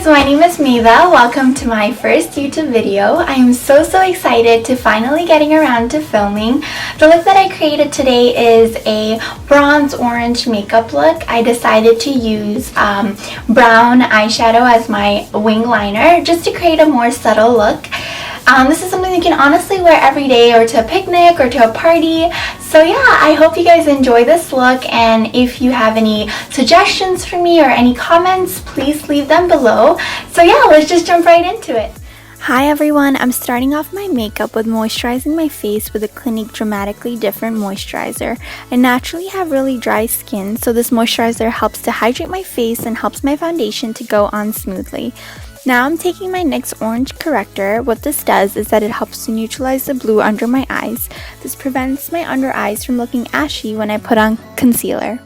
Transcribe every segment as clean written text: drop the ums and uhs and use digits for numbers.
guys, my name is Medha. Welcome to my first YouTube video. I am so excited to finally getting around to filming. The look that I created today is a bronze orange makeup look. I decided to use brown eyeshadow as my wing liner just to create a more subtle look. This is something you can honestly wear every day or to a picnic or to a party. So yeah, I hope you guys enjoy this look, and if you have any suggestions for me or any comments, please leave them below. So yeah, let's just jump right into it. Hi everyone, I'm starting off my makeup with moisturizing my face with a Clinique Dramatically Different Moisturizer. I naturally have really dry skin, so this moisturizer helps to hydrate my face and helps my foundation to go on smoothly. Now I'm taking my NYX Orange Corrector. What this does is that it helps to neutralize the blue under my eyes. This prevents my under eyes from looking ashy when I put on concealer.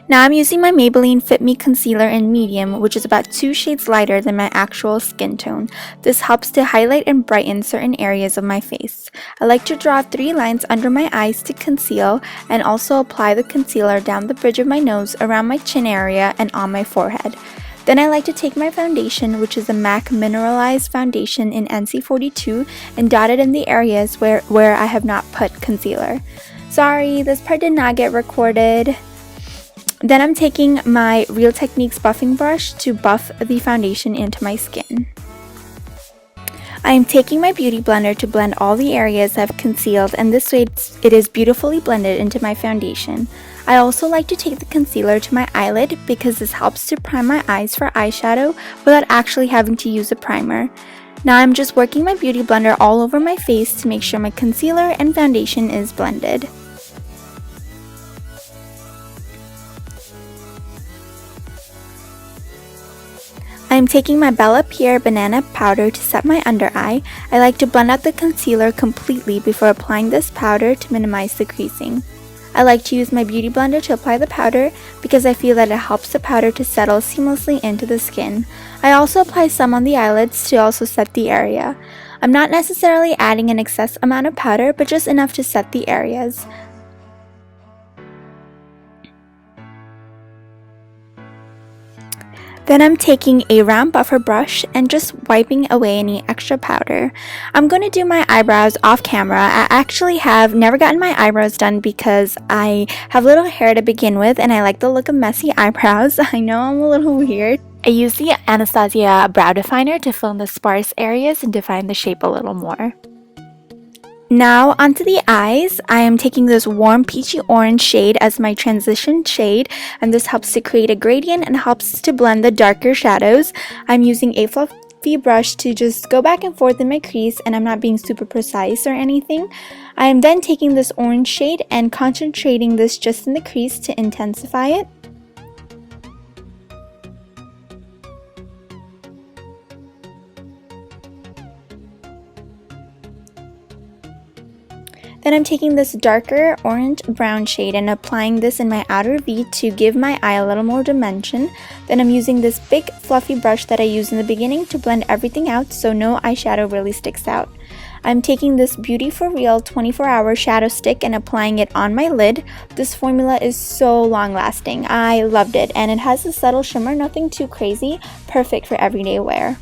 Now I'm using my Maybelline Fit Me Concealer in medium, which is about 2 shades lighter than my actual skin tone. This helps to highlight and brighten certain areas of my face. I like to draw 3 lines under my eyes to conceal, and also apply the concealer down the bridge of my nose, around my chin area, and on my forehead. Then I like to take my foundation, which is a MAC Mineralize foundation in NC42, and dot it in the areas where I have not put concealer. Sorry, this part did not get recorded. Then I'm taking my Real Techniques buffing brush to buff the foundation into my skin. I am taking my beauty blender to blend all the areas I've concealed, and this way it is beautifully blended into my foundation. I also like to take the concealer to my eyelid because this helps to prime my eyes for eyeshadow without actually having to use a primer. Now I'm just working my beauty blender all over my face to make sure my concealer and foundation is blended. I am taking my Pierre banana powder to set my under eye. I like to blend out the concealer completely before applying this powder to minimize the creasing. I like to use my beauty blender to apply the powder because I feel that it helps the powder to settle seamlessly into the skin. I also apply some on the eyelids to also set the area. I'm not necessarily adding an excess amount of powder, but just enough to set the areas. Then I'm taking a round buffer brush and just wiping away any extra powder. I'm going to do my eyebrows off camera. I actually have never gotten my eyebrows done because I have little hair to begin with, and I like the look of messy eyebrows. I know I'm a little weird. I use the Anastasia brow definer to fill in the sparse areas and define the shape a little more. Now onto the eyes. I am taking this warm peachy orange shade as my transition shade, and this helps to create a gradient and helps to blend the darker shadows. I'm using a fluffy brush to just go back and forth in my crease, and I'm not being super precise or anything. I am then taking this orange shade and concentrating this just in the crease to intensify it. Then I'm taking this darker orange brown shade and applying this in my outer V to give my eye a little more dimension. Then I'm using this big fluffy brush that I used in the beginning to blend everything out so no eyeshadow really sticks out. I'm taking this Beauty For Real 24-hour shadow stick and applying it on my lid. This formula is so long lasting. I loved it, and it has a subtle shimmer, nothing too crazy, perfect for everyday wear.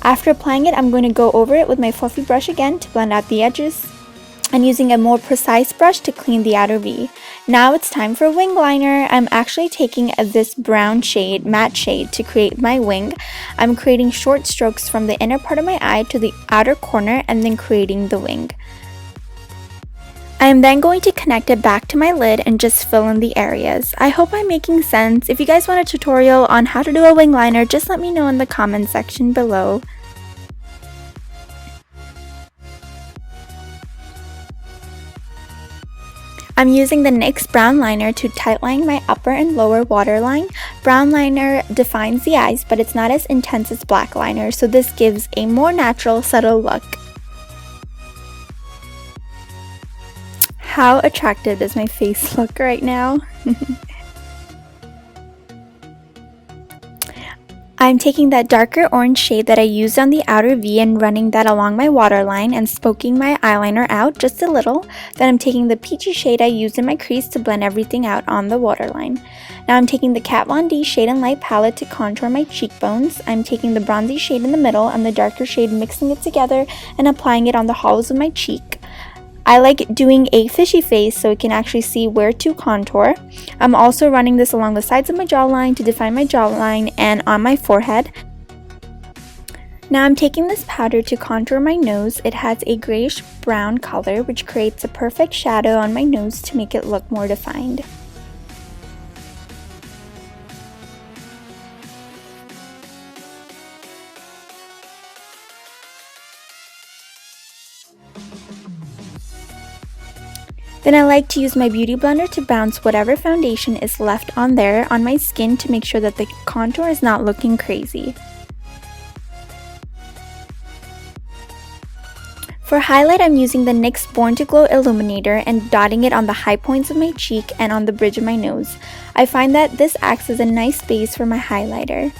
After applying it, I'm going to go over it with my fluffy brush again to blend out the edges, and using a more precise brush to clean the outer V. Now it's time for wing liner. I'm actually taking this brown shade, matte shade, to create my wing. I'm creating short strokes from the inner part of my eye to the outer corner and then creating the wing. I am then going to connect it back to my lid and just fill in the areas. I hope I'm making sense. If you guys want a tutorial on how to do a wing liner, just let me know in the comment section below. I'm using the NYX Brown Liner to tightline my upper and lower waterline. Brown liner defines the eyes, but it's not as intense as black liner, so this gives a more natural, subtle look. How attractive does my face look right now? I'm taking that darker orange shade that I used on the outer V and running that along my waterline and poking my eyeliner out just a little. Then I'm taking the peachy shade I used in my crease to blend everything out on the waterline. Now I'm taking the Kat Von D Shade and Light palette to contour my cheekbones. I'm taking the bronzy shade in the middle and the darker shade, mixing it together and applying it on the hollows of my cheek. I like doing a fishy face so it can actually see where to contour. I'm also running this along the sides of my jawline to define my jawline and on my forehead. Now I'm taking this powder to contour my nose. It has a grayish brown color which creates a perfect shadow on my nose to make it look more defined. Then I like to use my beauty blender to bounce whatever foundation is left on there on my skin to make sure that the contour is not looking crazy. For highlight, I'm using the NYX Born to Glow Illuminator and dotting it on the high points of my cheek and on the bridge of my nose. I find that this acts as a nice base for my highlighter.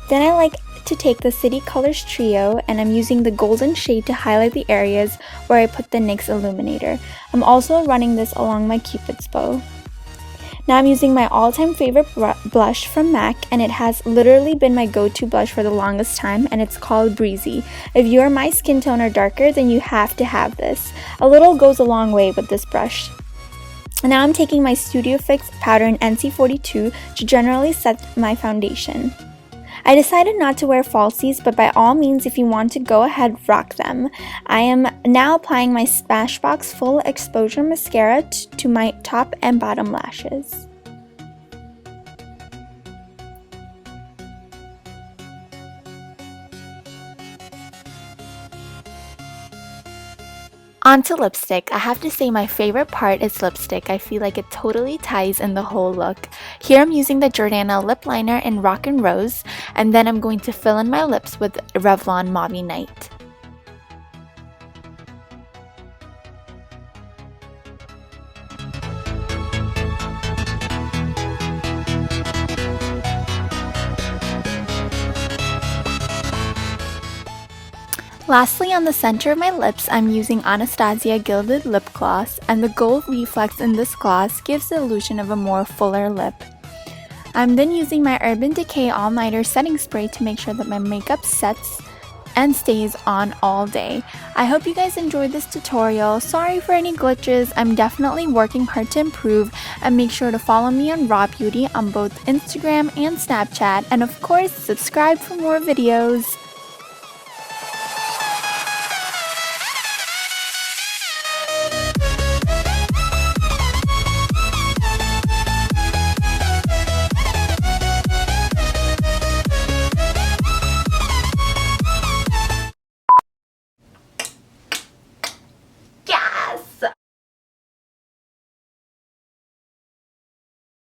Then I like to take the City Colors Trio and I'm using the golden shade to highlight the areas where I put the NYX Illuminator. I'm also running this along my Cupid's bow. Now I'm using my all-time favorite blush from MAC, and it has literally been my go-to blush for the longest time, and it's called Breezy. If you are my skin tone or darker, then you have to have this. A little goes a long way with this brush. Now I'm taking my Studio Fix powder in NC42 to generally set my foundation. I decided not to wear falsies, but by all means, if you want to go ahead, rock them. I am now applying my Smashbox Full Exposure Mascara to my top and bottom lashes. Onto lipstick. I have to say my favorite part is lipstick. I feel like it totally ties in the whole look. Here I'm using the Jordana lip liner in Rock and Rose, and then I'm going to fill in my lips with Revlon Mauvy Night. Lastly, on the center of my lips, I'm using Anastasia Gilded Lip Gloss, and the gold reflex in this gloss gives the illusion of a more fuller lip. I'm then using my Urban Decay All Nighter Setting Spray to make sure that my makeup sets and stays on all day. I hope you guys enjoyed this tutorial. Sorry for any glitches. I'm definitely working hard to improve, and make sure to follow me on Raw Beauty on both Instagram and Snapchat, and of course subscribe for more videos.